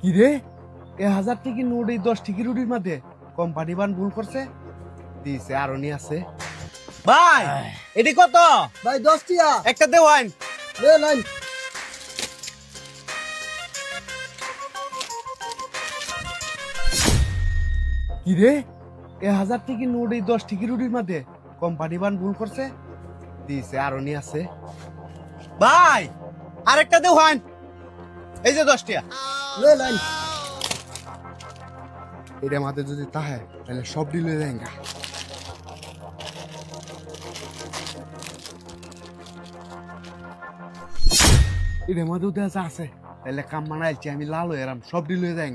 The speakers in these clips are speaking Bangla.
কি রে 1000 টাকা নোট এই 10 টাকা রুটির মধ্যে কোম্পানি বান ভুল করছে দিছে আরো নি আছে ভাই এটি কত ভাই 10 টিয়া একটা দেওয়ান লে লাইন কি রে 1000 টাকা নোট এই 10 টাকা রুটির মধ্যে কোম্পানি বান ভুল করছে দিছে আরো নি আছে ভাই আরেকটা দেওয়ান এই যে 10 টাকা লে লাইন এটা মাঝে যদি তাহে তাহলে সব ডিল হয়ে যায় এটা মাঝে উঠে আছে তাহলে কাম মানাইছি আমি লাল হয়ে এরাম সব ডিল হয়ে যায়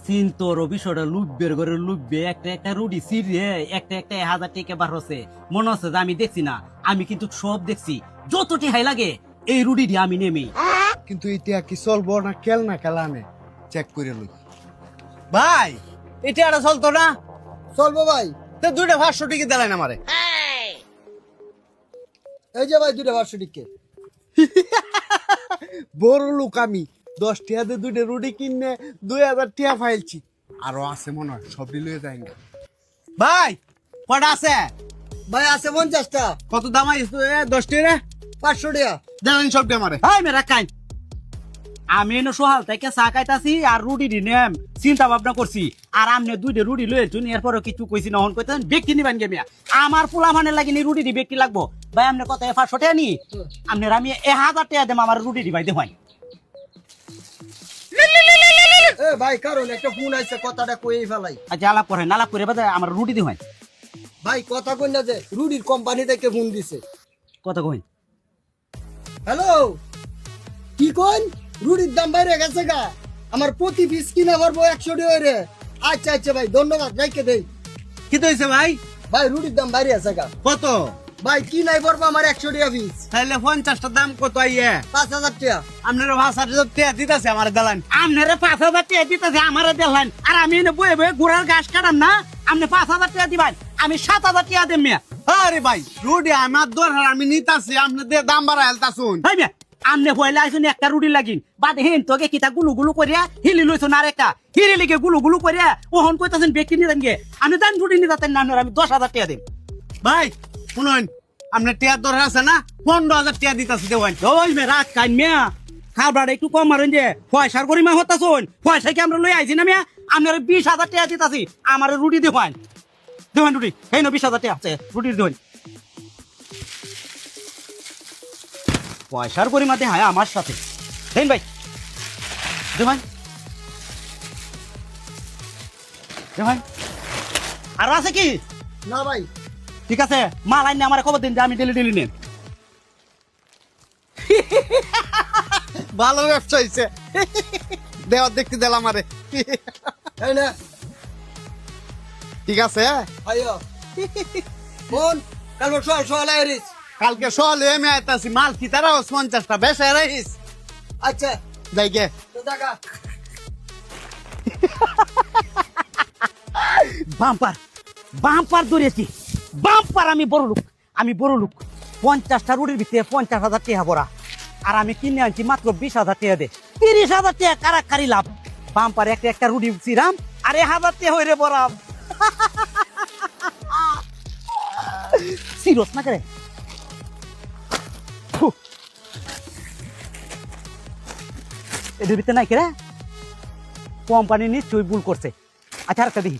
চিন্তর বিষয়টা লুকবের ঘরে লুকবে একটা একটা রুডি সিরিয়ে একটা একটা 1000 টাকা বার হচ্ছে মনে হচ্ছে যে আমি দেখছি না আমি কিন্তু সব দেখছি যত টিহাই লাগে এই রুডিটি আমি নেমি কিন্তু এটা কি চলবো না খেল না খেলানে চেক করে লই ভাই এটা আর চলতো না চলবো ভাই তো দুইটা 500 টাকা দিলেন আমারে এই যে ভাই দুটো 500 টিকে বড় লোক আমি 10 টাকা দিয়ে দুইটা রুটি কিনে 2000 টাকা ফাইলছি আরো আছে মনে হয় সব ডিল হয়ে যায় ভাই কটা আছে ভাই আছে 50 টা কত দাম আইছে 10 টাকা 500 টাকা দেন সব দিয়ে আমারে হাই মেরা কাই আমি এনে সোহাল থেকে চা খাইতাছি আর রুটি দি নেম চিন্তা ভাবনা করছি আর আমনে দুইটা রুটি লয়ে চুন এরপরে কিছু কইছি না হন কইতেন ব্যক্তি নিবান গেমিয়া আমার পোলা মানে লাগি নি রুটি দি ব্যক্তি লাগবো ভাই আমনে কত 500 টাকা নি আমনে আমি 1000 টাকা দেম আমার রুটি দি ভাই দেখাই এ ভাই কারণ একটা ফোন আইছে কথাটা কইই ফেলাই আচ্ছা আলাপ করে বাদে আমার রুটি দেখাই ভাই কথা কই না যে রুডির কোম্পানি থেকে ফোন দিছে কত কই হ্যালো কি কোন রুডির দাম বাইরে গেছে গা আমার প্রতি পিস কিনা পারবো 100 টাকা রে আচ্ছা আচ্ছা ভাই ধন্যবাদ রাইকে দেই কি তো হইছে ভাই ভাই রুডির দাম বাইরে আছে গা কত ভাই কি নাই পারবো আমার 100 টাকা পিস তাহলে 50 টা দাম কত আইয়ে 5000 টাকা আপনার 5000 টাকা দিতাছে আমার দালান আমনেরে 5000 টাকা দিতেছে আমারে দেখান আর আমি এনে বয়ে বয়ে ঘোড়ার ঘাস কাটাম না আমনে 5000 টাকা দিবেন আমি 7000 টাকা দেম মিয়া আরে ভাই রুডি আমার দরকার আমি নিতাছি আপনি দে দাম বাড়া হেলতাছুন হাই মিয়া আমনে হইলা আইছুন একটা রুটি লাগিন বাদে হেন তোকে কিতা গুলু গুলু করিয়া হিলি লইছুন আর একটা হিলি লিগে গুলু গুলু করিয়া ওহন কইতাছেন ব্যক্তি নিদেন গে আমি দান রুটি নিতাতেন না আমি 10000 টাকা দেব ভাই শুনুন আপনার টিয়া দরকার আছে না 15000 টাকা দিতাছি দেওয়ান ওই মে রাত কাইন মিয়া খাবার একটু কম মারেন যে পয়সার গরিমা হতাছুন পয়সা কি আমরা লই আইছি না মিয়া আপনার 20000 টাকা দিতাছি আমার রুটি দেখান দেখান রুটি হেন 20000 টাকা আছে রুটি দেখান পয়সার গরিমা দেখায় আমার সাথে দেন ভাই দেখান দেখান আর আছে কি না ভাই ঠিক আছে মাল আইনে আমার খবর দিন যে আমি ডেলি নেন ভালো ব্যবসা হইছে দেওয়া দেখতে দিলাম আরে এই না ঠিক আছে আইও ফোন কালকে সোয়াল আইরিস কালকে সকালে আমি আইতাছি মাল কি তারা 50 টা বেশি রাইস আচ্ছা যাই গে তো টাকা বাম্পার ধরেছি বাম্পার আমি বড় লোক 50টা রুটির ভিতরে 50,000 টাকা ভরা আর আমি কিনে আনছি মাত্র 20,000 টাকা দে 30,000 টাকা কারাকারি লাভ বাম্পার একটা একটা রুটি ছিলাম আর 1000 টাকা হইরে ভরাম সিরিয়াস না করে এদের ভিতরে নাই কেরা কোম্পানি নিশ্চয়ই ভুল করছে আচ্ছা আর একটা দেখি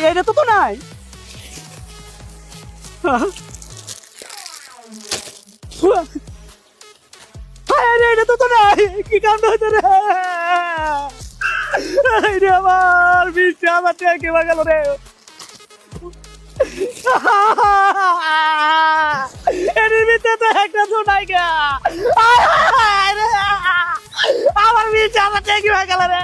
এটা তো নাই এটা তো নাই কি কাম হইতে রে আমার 20,000 টাকা কেবা গেল রে এর ভিতরে তো একটা জোনাই গা আমার 20,000 টাকা কেবা গেল রে